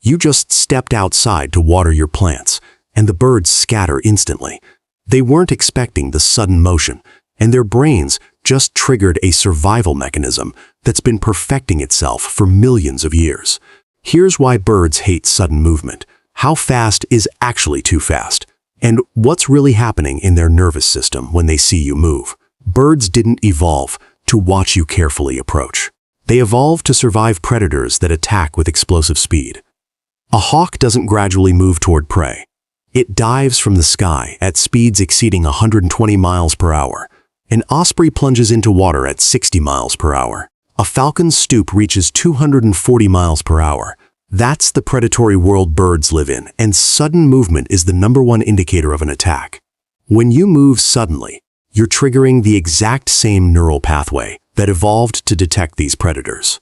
You just stepped outside to water your plants, and the birds scatter instantly. They weren't expecting the sudden motion, and their brains just triggered a survival mechanism that's been perfecting itself for millions of years. Here's why birds hate sudden movement. How fast is actually too fast? And what's really happening in their nervous system when they see you move? Birds didn't evolve to watch you carefully approach. They evolved to survive predators that attack with explosive speed. A hawk doesn't gradually move toward prey. It dives from the sky at speeds exceeding 120 miles per hour. An osprey plunges into water at 60 miles per hour. A falcon's stoop reaches 240 miles per hour. That's the predatory world birds live in, and sudden movement is the #1 indicator of an attack. When you move suddenly, you're triggering the exact same neural pathway that evolved to detect these predators.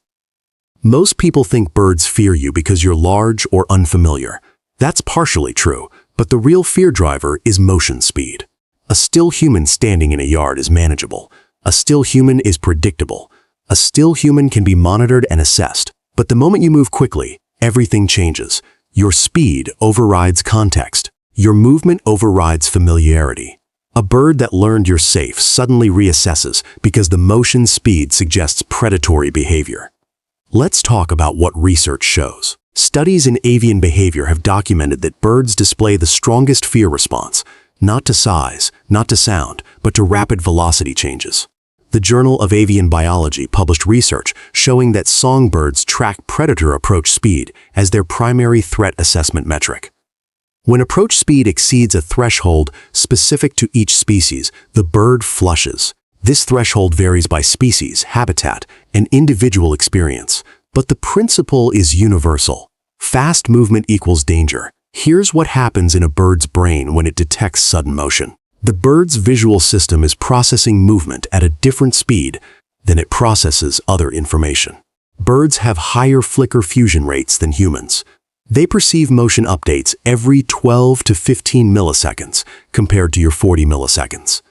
Most people think birds fear you because you're large or unfamiliar. That's partially true, but the real fear driver is motion speed. A still human standing in a yard is manageable. A still human is predictable. A still human can be monitored and assessed. But the moment you move quickly, everything changes. Your speed overrides context. Your movement overrides familiarity. A bird that learned you're safe suddenly reassesses because the motion speed suggests predatory behavior. Let's talk about what research shows. Studies in avian behavior have documented that birds display the strongest fear response, not to size, not to sound, but to rapid velocity changes. The Journal of Avian Biology published research showing that songbirds track predator approach speed as their primary threat assessment metric. When approach speed exceeds a threshold specific to each species, the bird flushes. This threshold varies by species, habitat, and individual experience, but the principle is universal. Fast movement equals danger. Here's what happens in a bird's brain when it detects sudden motion. The bird's visual system is processing movement at a different speed than it processes other information. Birds have higher flicker fusion rates than humans. They perceive motion updates every 12 to 15 milliseconds compared to your 40 milliseconds.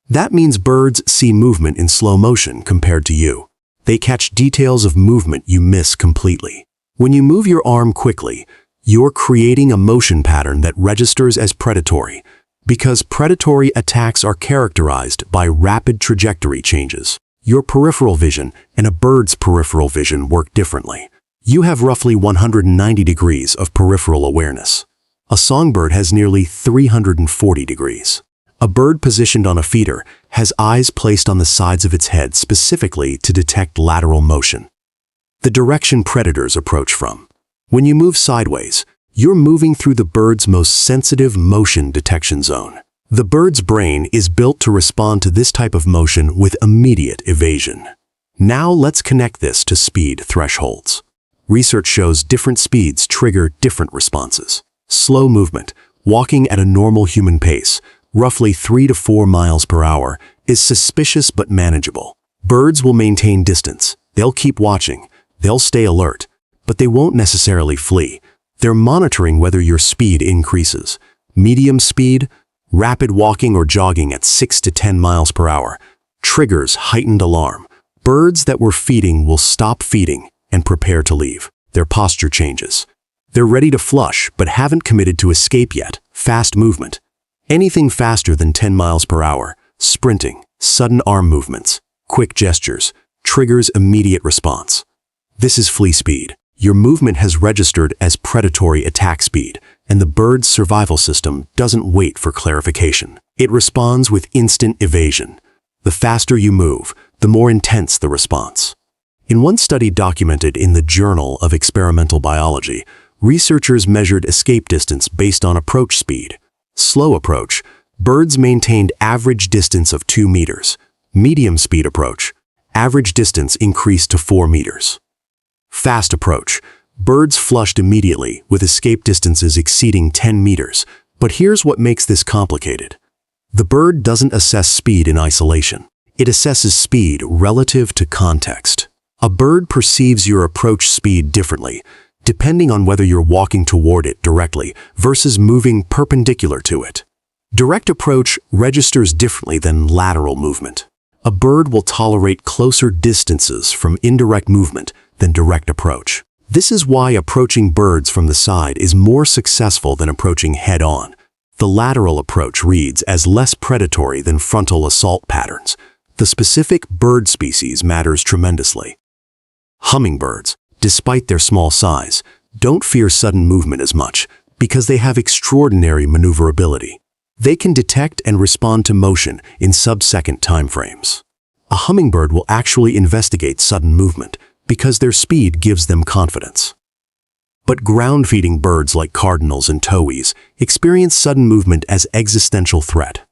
That means birds see movement in slow motion compared to you. They catch details of movement you miss completely. When you move your arm quickly, you're creating a motion pattern that registers as predatory, because predatory attacks are characterized by rapid trajectory changes. Your peripheral vision and a bird's peripheral vision work differently. You have roughly 190 degrees of peripheral awareness. A songbird has nearly 340 degrees. A bird positioned on a feeder has eyes placed on the sides of its head specifically to detect lateral motion. The direction predators approach from. When you move sideways, you're moving through the bird's most sensitive motion detection zone. The bird's brain is built to respond to this type of motion with immediate evasion. Now let's connect this to speed thresholds. Research shows different speeds trigger different responses. Slow movement, walking at a normal human pace, roughly 3 to 4 miles per hour, is suspicious but manageable. Birds will maintain distance. They'll keep watching. They'll stay alert, but they won't necessarily flee. They're monitoring whether your speed increases. Medium speed, rapid walking or jogging at 6 to 10 miles per hour, triggers heightened alarm. Birds that were feeding will stop feeding and prepare to leave. Their posture changes. They're ready to flush but haven't committed to escape yet. Fast movement. Anything faster than 10 miles per hour, sprinting, sudden arm movements, quick gestures, triggers immediate response. This is flee speed. Your movement has registered as predatory attack speed, and the bird's survival system doesn't wait for clarification. It responds with instant evasion. The faster you move, the more intense the response. In one study documented in the Journal of Experimental Biology, researchers measured escape distance based on approach speed. Slow approach, birds maintained average distance of 2 meters. Medium speed approach, average distance increased to 4 meters. Fast approach, birds flushed immediately with escape distances exceeding 10 meters. But here's what makes this complicated. The bird doesn't assess speed in isolation. It assesses speed relative to context. A bird perceives your approach speed differently, depending on whether you're walking toward it directly versus moving perpendicular to it. Direct approach registers differently than lateral movement. A bird will tolerate closer distances from indirect movement than direct approach. This is why approaching birds from the side is more successful than approaching head-on. The lateral approach reads as less predatory than frontal assault patterns. The specific bird species matters tremendously. Hummingbirds, despite their small size, don't fear sudden movement as much because they have extraordinary maneuverability. They can detect and respond to motion in sub-second timeframes. A hummingbird will actually investigate sudden movement because their speed gives them confidence. But ground-feeding birds like cardinals and towhees experience sudden movement as existential threat.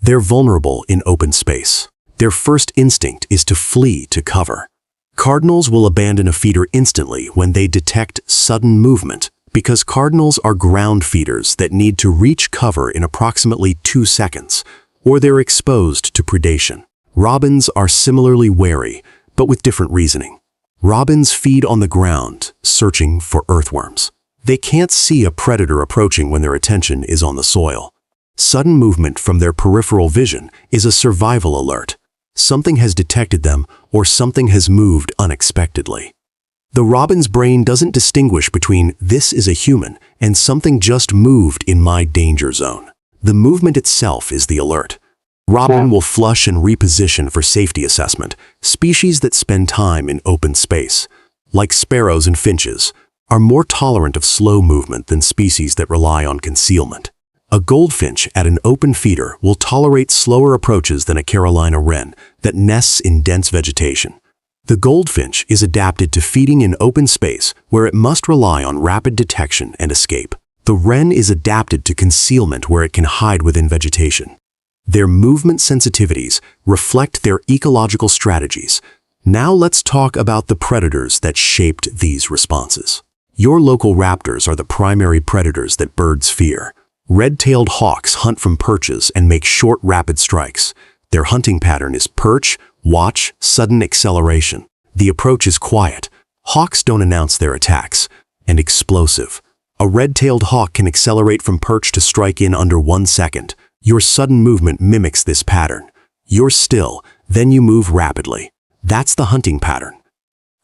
They're vulnerable in open space. Their first instinct is to flee to cover. Cardinals will abandon a feeder instantly when they detect sudden movement because cardinals are ground feeders that need to reach cover in approximately 2 seconds, or they're exposed to predation. Robins are similarly wary, but with different reasoning. Robins feed on the ground, searching for earthworms. They can't see a predator approaching when their attention is on the soil. Sudden movement from their peripheral vision is a survival alert. Something has detected them, or something has moved unexpectedly. The robin's brain doesn't distinguish between "this is a human" and "something just moved in my danger zone." The movement itself is the alert. Robin will flush and reposition for safety assessment. Species that spend time in open space, like sparrows and finches, are more tolerant of slow movement than species that rely on concealment. A goldfinch at an open feeder will tolerate slower approaches than a Carolina wren that nests in dense vegetation. The goldfinch is adapted to feeding in open space where it must rely on rapid detection and escape. The wren is adapted to concealment where it can hide within vegetation. Their movement sensitivities reflect their ecological strategies. Now let's talk about the predators that shaped these responses. Your local raptors are the primary predators that birds fear. Red-tailed hawks hunt from perches and make short, rapid strikes. Their hunting pattern is perch, watch, sudden acceleration. The approach is quiet. Hawks don't announce their attacks. And explosive. A red-tailed hawk can accelerate from perch to strike in under 1 second. Your sudden movement mimics this pattern. You're still, then you move rapidly. That's the hunting pattern.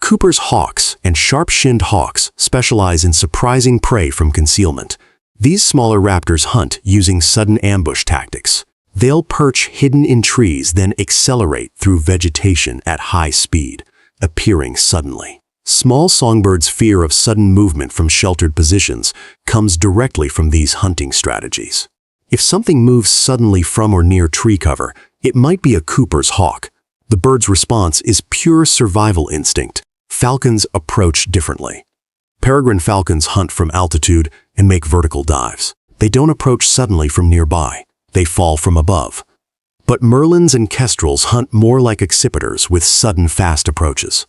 Cooper's hawks and sharp-shinned hawks specialize in surprising prey from concealment. These smaller raptors hunt using sudden ambush tactics. They'll perch hidden in trees, then accelerate through vegetation at high speed, appearing suddenly. Small songbirds' fear of sudden movement from sheltered positions comes directly from these hunting strategies. If something moves suddenly from or near tree cover, it might be a Cooper's hawk. The bird's response is pure survival instinct. Falcons approach differently. Peregrine falcons hunt from altitude and make vertical dives. They don't approach suddenly from nearby. They fall from above. But merlins and kestrels hunt more like accipiters with sudden fast approaches.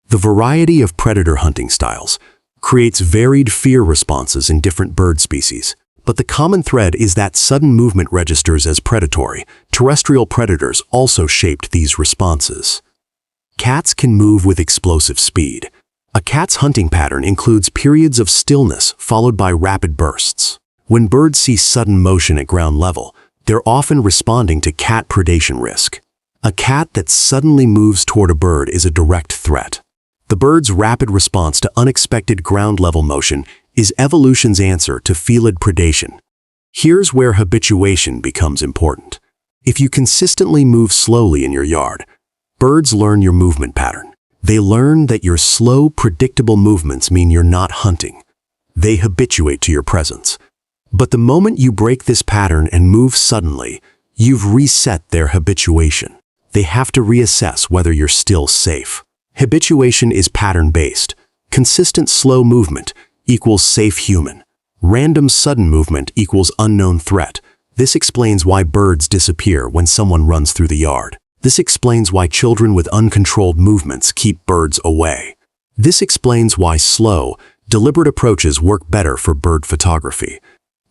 The variety of predator hunting styles creates varied fear responses in different bird species. But the common thread is that sudden movement registers as predatory. Terrestrial predators also shaped these responses. Cats can move with explosive speed. A cat's hunting pattern includes periods of stillness followed by rapid bursts. When birds see sudden motion at ground level, they're often responding to cat predation risk. A cat that suddenly moves toward a bird is a direct threat. The bird's rapid response to unexpected ground-level motion is evolution's answer to felid predation. Here's where habituation becomes important. If you consistently move slowly in your yard, birds learn your movement pattern. They learn that your slow, predictable movements mean you're not hunting. They habituate to your presence. But the moment you break this pattern and move suddenly, you've reset their habituation. They have to reassess whether you're still safe. Habituation is pattern-based. Consistent slow movement equals safe human. Random sudden movement equals unknown threat. This explains why birds disappear when someone runs through the yard. This explains why children with uncontrolled movements keep birds away. This explains why slow, deliberate approaches work better for bird photography.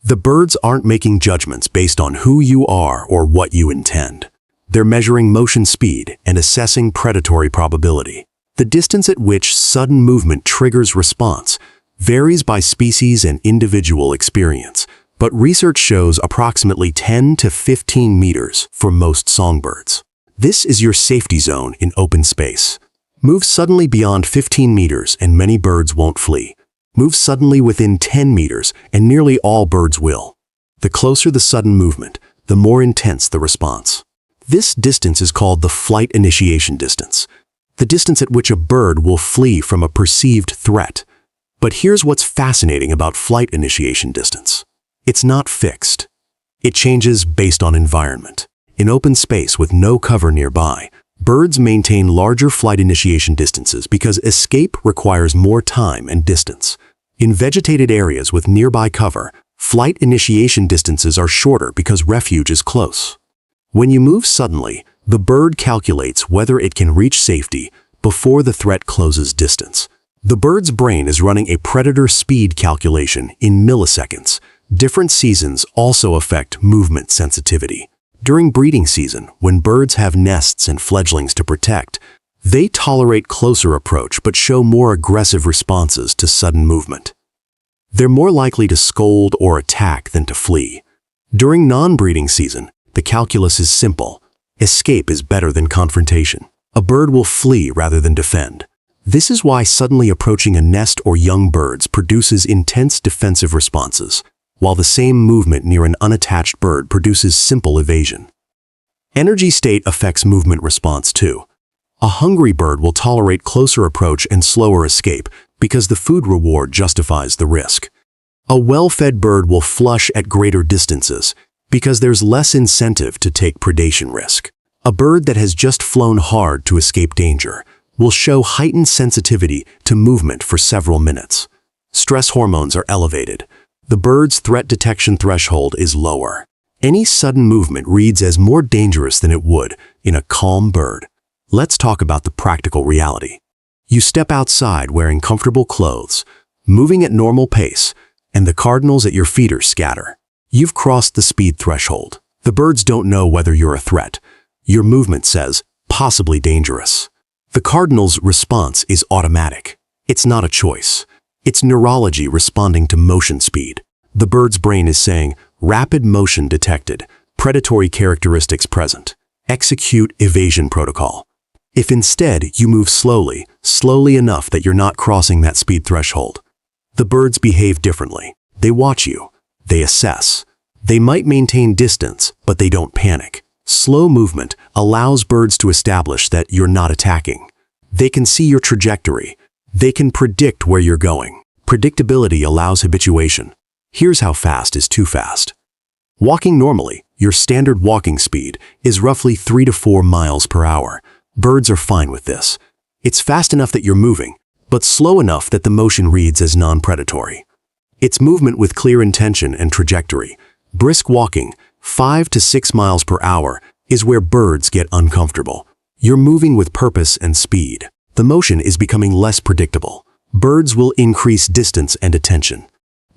The birds aren't making judgments based on who you are or what you intend. They're measuring motion speed and assessing predatory probability. The distance at which sudden movement triggers response varies by species and individual experience, but research shows approximately 10 to 15 meters for most songbirds. This is your safety zone in open space. Move suddenly beyond 15 meters and many birds won't flee. Move suddenly within 10 meters and nearly all birds will. The closer the sudden movement, the more intense the response. This distance is called the flight initiation distance, the distance at which a bird will flee from a perceived threat. But here's what's fascinating about flight initiation distance. It's not fixed. It changes based on environment. In open space with no cover nearby, birds maintain larger flight initiation distances because escape requires more time and distance. In vegetated areas with nearby cover, flight initiation distances are shorter because refuge is close. When you move suddenly, the bird calculates whether it can reach safety before the threat closes distance. The bird's brain is running a predator speed calculation in milliseconds. Different seasons also affect movement sensitivity. During breeding season, when birds have nests and fledglings to protect, they tolerate closer approach but show more aggressive responses to sudden movement. They're more likely to scold or attack than to flee. During non-breeding season, the calculus is simple. Escape is better than confrontation. A bird will flee rather than defend. This is why suddenly approaching a nest or young birds produces intense defensive responses, while the same movement near an unattached bird produces simple evasion. Energy state affects movement response too. A hungry bird will tolerate closer approach and slower escape because the food reward justifies the risk. A well-fed bird will flush at greater distances because there's less incentive to take predation risk. A bird that has just flown hard to escape danger will show heightened sensitivity to movement for several minutes. Stress hormones are elevated. The bird's threat detection threshold is lower. Any sudden movement reads as more dangerous than it would in a calm bird. Let's talk about the practical reality. You step outside wearing comfortable clothes, moving at normal pace, and the cardinals at your feet scatter. You've crossed the speed threshold. The birds don't know whether you're a threat. Your movement says, possibly dangerous. The cardinal's response is automatic. It's not a choice. It's neurology responding to motion speed. The bird's brain is saying, rapid motion detected, predatory characteristics present. Execute evasion protocol. If instead you move slowly enough that you're not crossing that speed threshold, the birds behave differently. They watch you. They assess. They might maintain distance, but they don't panic. Slow movement allows birds to establish that you're not attacking. They can see your trajectory. They can predict where you're going. Predictability allows habituation. Here's how fast is too fast. Walking normally, your standard walking speed is roughly 3 to 4 miles per hour. Birds are fine with this. It's fast enough that you're moving, but slow enough that the motion reads as non-predatory. It's movement with clear intention and trajectory. Brisk walking, 5 to 6 miles per hour, is where birds get uncomfortable. You're moving with purpose and speed. The motion is becoming less predictable. Birds will increase distance and attention.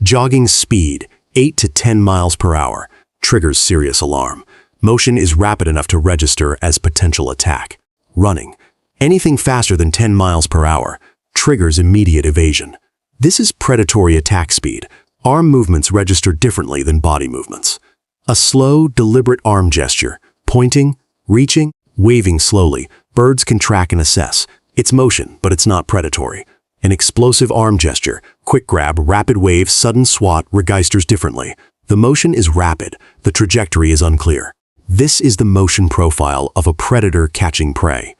Jogging speed, 8 to 10 miles per hour, triggers serious alarm. Motion is rapid enough to register as potential attack. Running, anything faster than 10 miles per hour, triggers immediate evasion. This is predatory attack speed. Arm movements register differently than body movements. A slow, deliberate arm gesture, pointing, reaching, waving slowly, birds can track and assess. It's motion, but it's not predatory. An explosive arm gesture, quick grab, rapid wave, sudden swat, registers differently. The motion is rapid, the trajectory is unclear. This is the motion profile of a predator catching prey.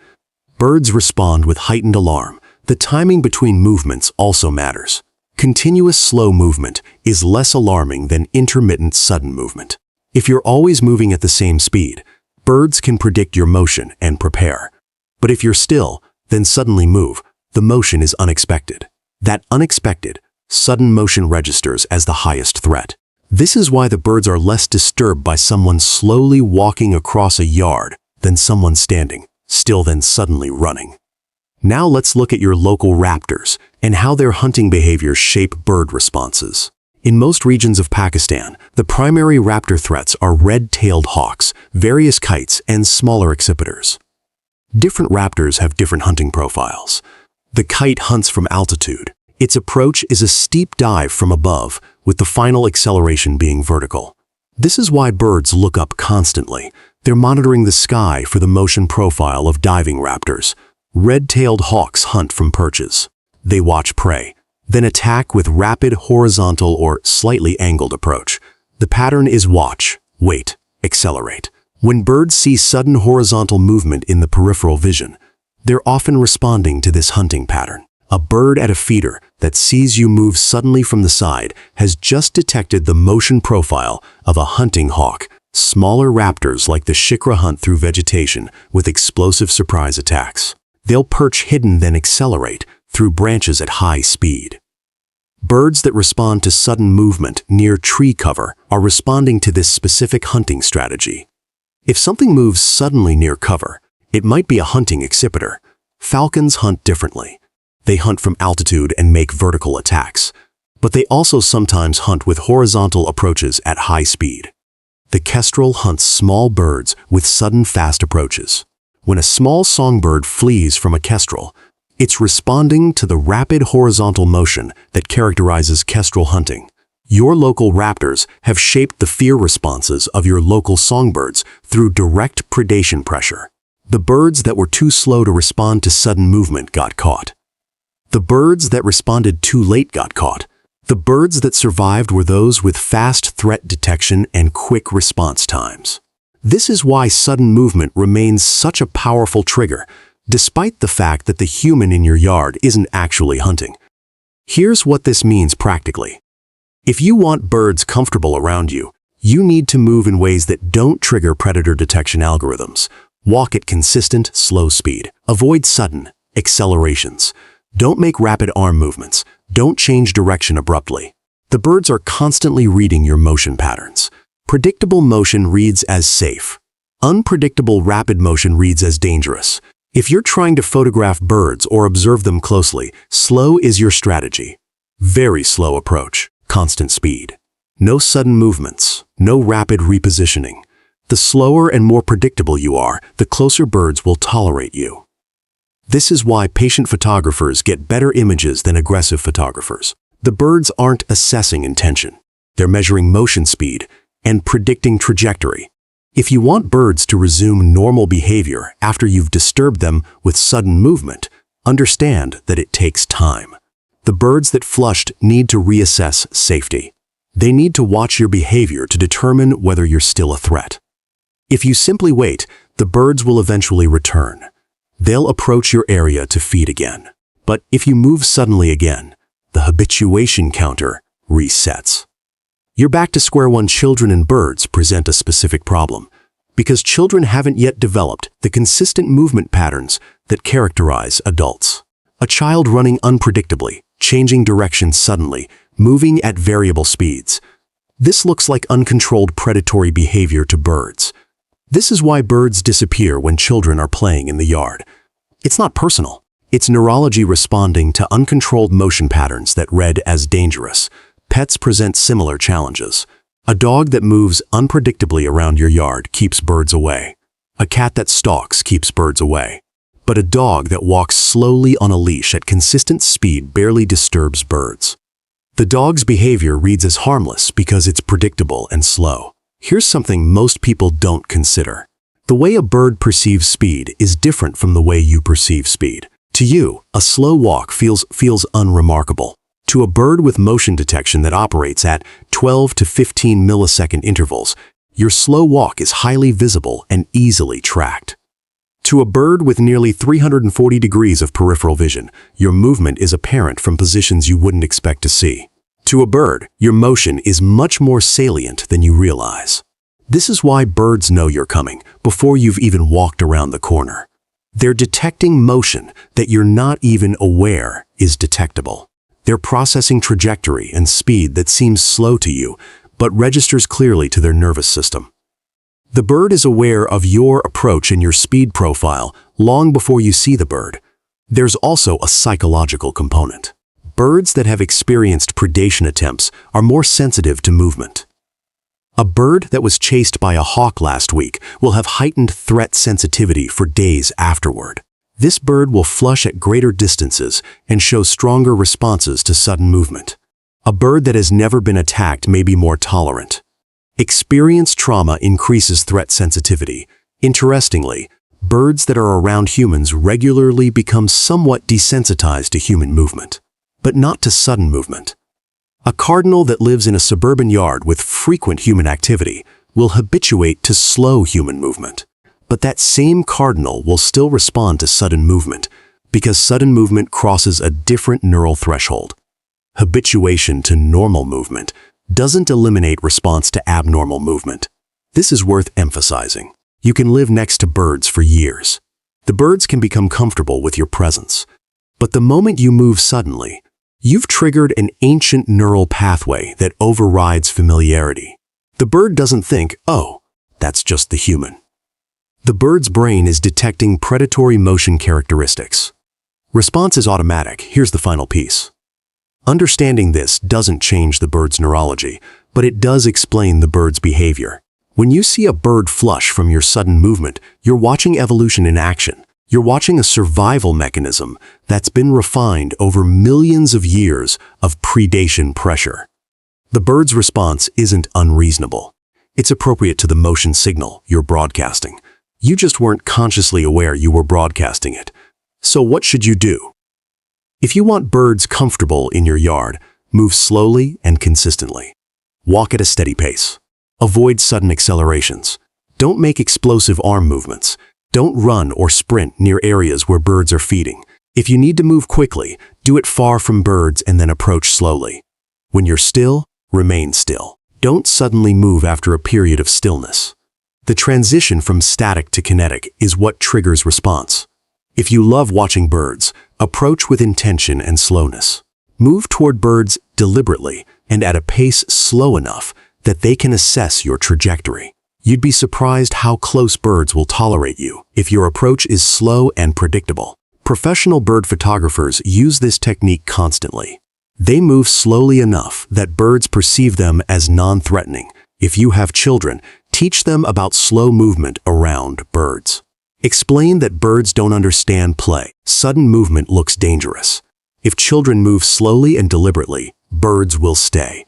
Birds respond with heightened alarm. The timing between movements also matters. Continuous slow movement is less alarming than intermittent sudden movement. If you're always moving at the same speed, birds can predict your motion and prepare. But if you're still, then suddenly move, the motion is unexpected. That unexpected, sudden motion registers as the highest threat. This is why the birds are less disturbed by someone slowly walking across a yard than someone standing, still then suddenly running. Now let's look at your local raptors and how their hunting behaviors shape bird responses. In most regions of Pakistan, the primary raptor threats are red-tailed hawks, various kites, and smaller accipiters. Different raptors have different hunting profiles. The kite hunts from altitude. Its approach is a steep dive from above, with the final acceleration being vertical. This is why birds look up constantly. They're monitoring the sky for the motion profile of diving raptors. Red-tailed hawks hunt from perches. They watch prey, then attack with rapid horizontal or slightly angled approach. The pattern is watch, wait, accelerate. When birds see sudden horizontal movement in the peripheral vision, they're often responding to this hunting pattern. A bird at a feeder that sees you move suddenly from the side has just detected the motion profile of a hunting hawk. Smaller raptors like the chickadees hunt through vegetation with explosive surprise attacks. They'll perch hidden then accelerate through branches at high speed. Birds that respond to sudden movement near tree cover are responding to this specific hunting strategy. If something moves suddenly near cover, it might be a hunting exhibitor. Falcons hunt differently. They hunt from altitude and make vertical attacks, but they also sometimes hunt with horizontal approaches at high speed. The kestrel hunts small birds with sudden fast approaches. When a small songbird flees from a kestrel, it's responding to the rapid horizontal motion that characterizes kestrel hunting. Your local raptors have shaped the fear responses of your local songbirds through direct predation pressure. The birds that were too slow to respond to sudden movement got caught. The birds that responded too late got caught. The birds that survived were those with fast threat detection and quick response times. This is why sudden movement remains such a powerful trigger, despite the fact that the human in your yard isn't actually hunting. Here's what this means practically. If you want birds comfortable around you, you need to move in ways that don't trigger predator detection algorithms. Walk at consistent, slow speed. Avoid sudden accelerations. Don't make rapid arm movements. Don't change direction abruptly. The birds are constantly reading your motion patterns. Predictable motion reads as safe. Unpredictable rapid motion reads as dangerous. If you're trying to photograph birds or observe them closely, slow is your strategy. Very slow approach, constant speed. No sudden movements, no rapid repositioning. The slower and more predictable you are, the closer birds will tolerate you. This is why patient photographers get better images than aggressive photographers. The birds aren't assessing intention. They're measuring motion speed and predicting trajectory. If you want birds to resume normal behavior after you've disturbed them with sudden movement, understand that it takes time. The birds that flushed need to reassess safety. They need to watch your behavior to determine whether you're still a threat. If you simply wait, the birds will eventually return. They'll approach your area to feed again. But if you move suddenly again, the habituation counter resets. You're back to square one. Children and birds present a specific problem because children haven't yet developed the consistent movement patterns that characterize adults. A child running unpredictably, changing direction suddenly, moving at variable speeds. This looks like uncontrolled predatory behavior to birds. This is why birds disappear when children are playing in the yard. It's not personal. It's neurology responding to uncontrolled motion patterns that read as dangerous. Pets present similar challenges. A dog that moves unpredictably around your yard keeps birds away. A cat that stalks keeps birds away. But a dog that walks slowly on a leash at consistent speed barely disturbs birds. The dog's behavior reads as harmless because it's predictable and slow. Here's something most people don't consider. The way a bird perceives speed is different from the way you perceive speed. To you, a slow walk feels unremarkable. To a bird with motion detection that operates at 12 to 15 millisecond intervals, your slow walk is highly visible and easily tracked. To a bird with nearly 340 degrees of peripheral vision, your movement is apparent from positions you wouldn't expect to see. To a bird, your motion is much more salient than you realize. This is why birds know you're coming before you've even walked around the corner. They're detecting motion that you're not even aware is detectable. They're processing trajectory and speed that seems slow to you, but registers clearly to their nervous system. The bird is aware of your approach and your speed profile long before you see the bird. There's also a psychological component. Birds that have experienced predation attempts are more sensitive to movement. A bird that was chased by a hawk last week will have heightened threat sensitivity for days afterward. This bird will flush at greater distances and show stronger responses to sudden movement. A bird that has never been attacked may be more tolerant. Experienced trauma increases threat sensitivity. Interestingly, birds that are around humans regularly become somewhat desensitized to human movement, but not to sudden movement. A cardinal that lives in a suburban yard with frequent human activity will habituate to slow human movement. But that same cardinal will still respond to sudden movement because sudden movement crosses a different neural threshold. Habituation to normal movement doesn't eliminate response to abnormal movement. This is worth emphasizing. You can live next to birds for years. The birds can become comfortable with your presence. But the moment you move suddenly, you've triggered an ancient neural pathway that overrides familiarity. The bird doesn't think, "Oh, that's just the human." The bird's brain is detecting predatory motion characteristics. Response is automatic. Here's the final piece. Understanding this doesn't change the bird's neurology, but it does explain the bird's behavior. When you see a bird flush from your sudden movement, you're watching evolution in action. You're watching a survival mechanism that's been refined over millions of years of predation pressure. The bird's response isn't unreasonable. It's appropriate to the motion signal you're broadcasting. You just weren't consciously aware you were broadcasting it. So what should you do? If you want birds comfortable in your yard, move slowly and consistently. Walk at a steady pace. Avoid sudden accelerations. Don't make explosive arm movements. Don't run or sprint near areas where birds are feeding. If you need to move quickly, do it far from birds and then approach slowly. When you're still, remain still. Don't suddenly move after a period of stillness. The transition from static to kinetic is what triggers response. If you love watching birds, approach with intention and slowness. Move toward birds deliberately and at a pace slow enough that they can assess your trajectory. You'd be surprised how close birds will tolerate you if your approach is slow and predictable. Professional bird photographers use this technique constantly. They move slowly enough that birds perceive them as non-threatening. If you have children, teach them about slow movement around birds. Explain that birds don't understand play. Sudden movement looks dangerous. If children move slowly and deliberately, birds will stay.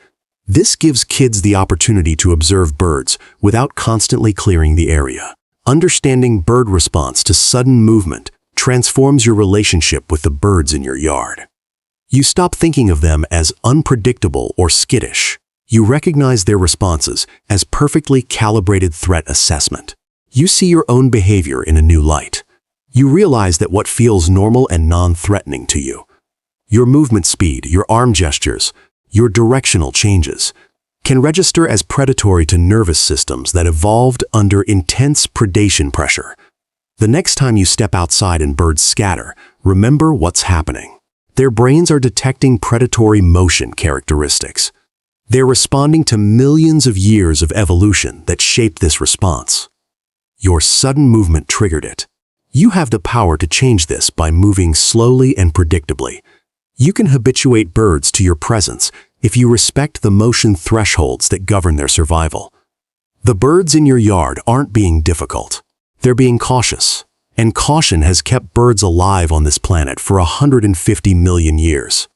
This gives kids the opportunity to observe birds without constantly clearing the area. Understanding bird response to sudden movement transforms your relationship with the birds in your yard. You stop thinking of them as unpredictable or skittish. You recognize their responses as perfectly calibrated threat assessment. You see your own behavior in a new light. You realize that what feels normal and non-threatening to you, your movement speed, your arm gestures, your directional changes, can register as predatory to nervous systems that evolved under intense predation pressure. The next time you step outside and birds scatter, remember what's happening. Their brains are detecting predatory motion characteristics. They're responding to millions of years of evolution that shaped this response. Your sudden movement triggered it. You have the power to change this by moving slowly and predictably. You can habituate birds to your presence if you respect the motion thresholds that govern their survival. The birds in your yard aren't being difficult. They're being cautious. And caution has kept birds alive on this planet for 150 million years.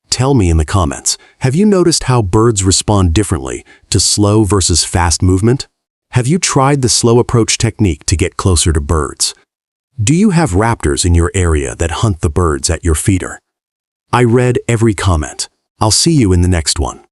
Tell me in the comments, have you noticed how birds respond differently to slow versus fast movement? Have you tried the slow approach technique to get closer to birds? Do you have raptors in your area that hunt the birds at your feeder? I read every comment. I'll see you in the next one.